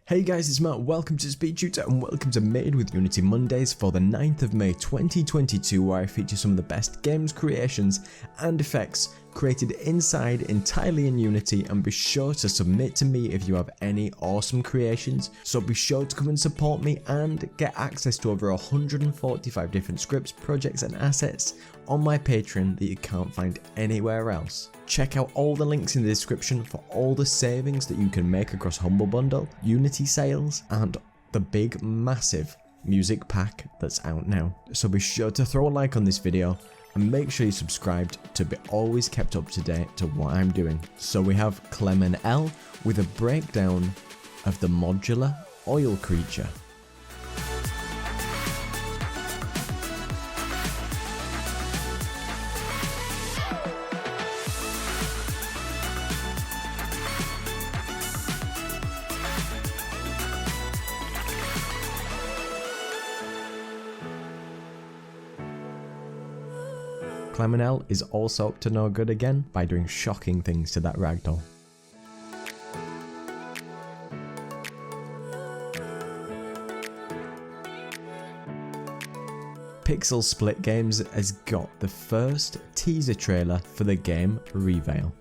Hey guys, it's Matt, welcome to SpeedTutor and welcome to Made with Unity Mondays for the 9th of May 2022, where I feature some of the best games creations and effects created inside entirely in Unity. And be sure to submit to me if you have any awesome creations, so be sure to come and support me and get access to over 145 different scripts, projects and assets on my Patreon that you can't find anywhere else. Check out all the links in the description for all the savings that you can make across Humble Bundle, Unity sales and the big massive music pack that's out now. So be sure to throw a like on this video and make sure you're subscribed to be always kept up to date to what I'm doing. So we have Clement L with a breakdown of the modular oil creature. Clement L is also up to no good again by doing shocking things to that ragdoll. Pixel Split Games has got the first teaser trailer for the game Reveal.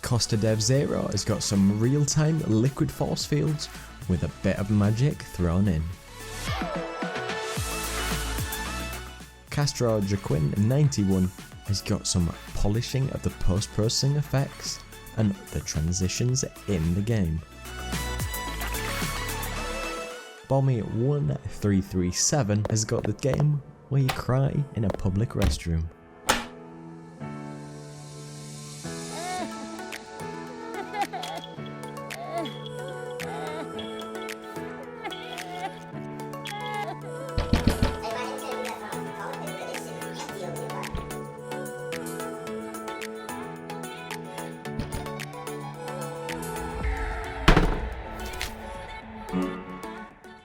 Costa Dev Zero has got some real-time liquid force fields with a bit of magic thrown in. Castro Jaquin 91 has got some polishing of the post-processing effects and the transitions in the game. Bommy 1337 has got the game where you cry in a public restroom.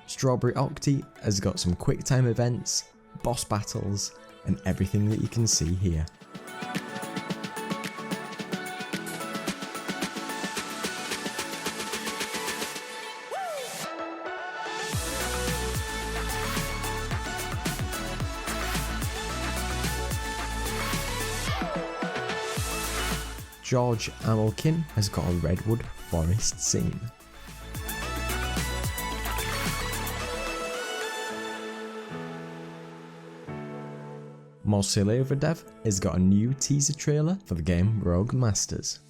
Strawberry Octi has got some quick time events, boss battles, and everything that you can see here. George Amelkin has got a redwood forest scene. Morsilova Dev has got a new teaser trailer for the game Rogue Masters.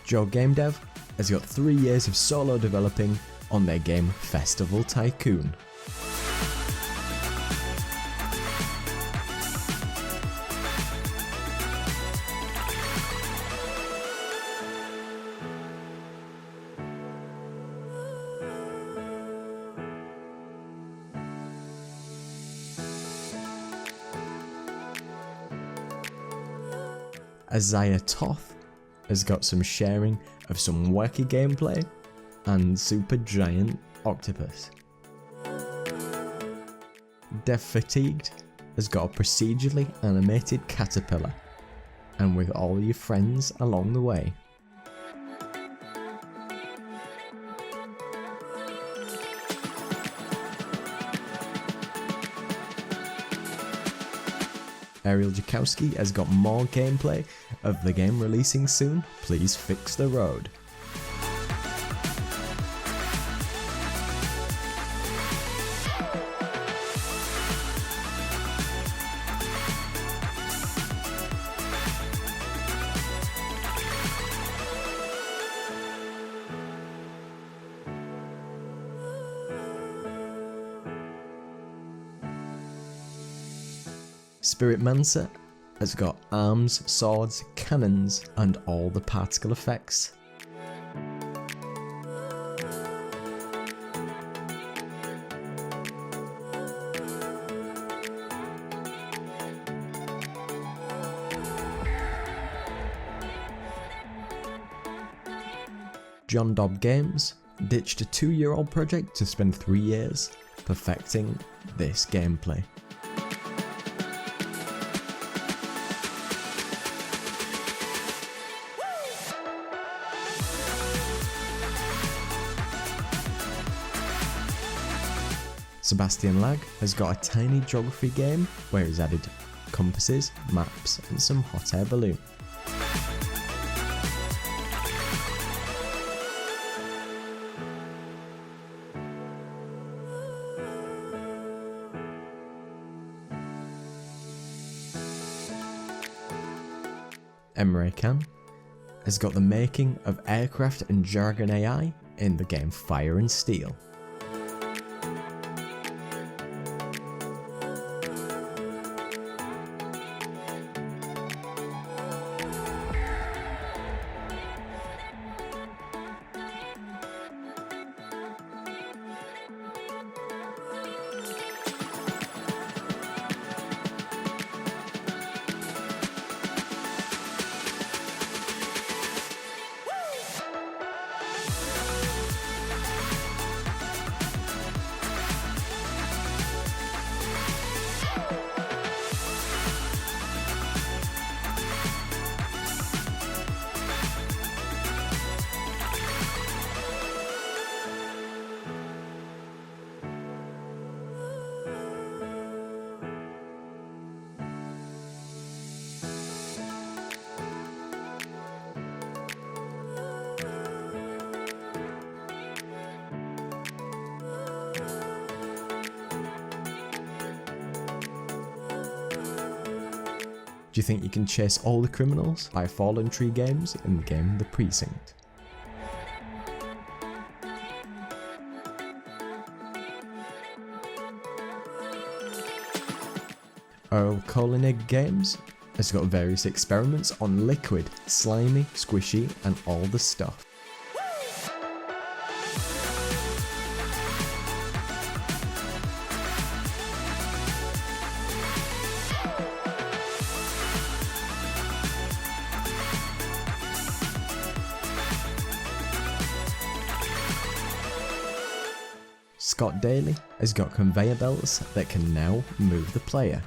Joe Game Dev has got 3 years of solo developing on their game Festival Tycoon. Isaiah Toth has got some sharing of some wacky gameplay and super giant octopus. Dev Fatigued has got a procedurally animated caterpillar, and with all your friends along the way. Ariel Jakowski has got more gameplay of the game releasing soon. Please fix the road. Spiritmancer has got arms, swords, cannons, and all the particle effects. John Dobb Games ditched a 2-year-old project to spend 3 years perfecting this gameplay. Sebastian Lag has got a tiny geography game where he's added compasses, maps, and some hot air balloon. Emre Khan has got the making of aircraft and jargon AI in the game Fire and Steel. Do you think you can chase all the criminals by Fallen Tree Games in the game The Precinct? Earl Koenig Games has got various experiments on liquid, slimy, squishy, and all the stuff. Scott Daly has got conveyor belts that can now move the player.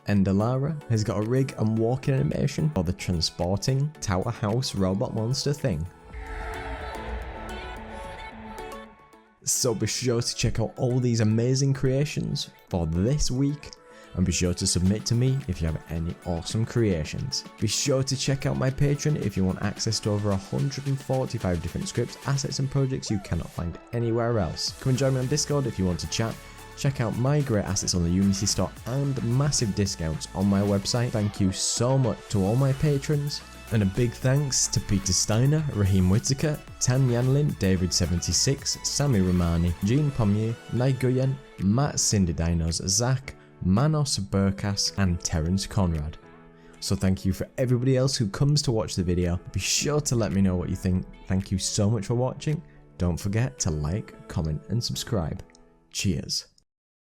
Endelara has got a rig and walking animation for the transporting tower house robot monster thing. So be sure to check out all these amazing creations for this week, and be sure to submit to me if you have any awesome creations. Be sure to check out my Patreon if you want access to over 145 different scripts, assets and projects you cannot find anywhere else. Come and join me on Discord if you want to chat. Check out my great assets on the Unity store and massive discounts on my website. Thank you so much to all my patrons. And a big thanks to Peter Steiner, Raheem Whittaker, Tan Yanlin, David76, Sammy Romani, Jean Pommier, Naiguyen, Matt Cinderdinos, Zach, Manos Burkas, and Terence Conrad. So thank you for everybody else who comes to watch the video. Be sure to let me know what you think. Thank you so much for watching. Don't forget to like, comment, and subscribe. Cheers.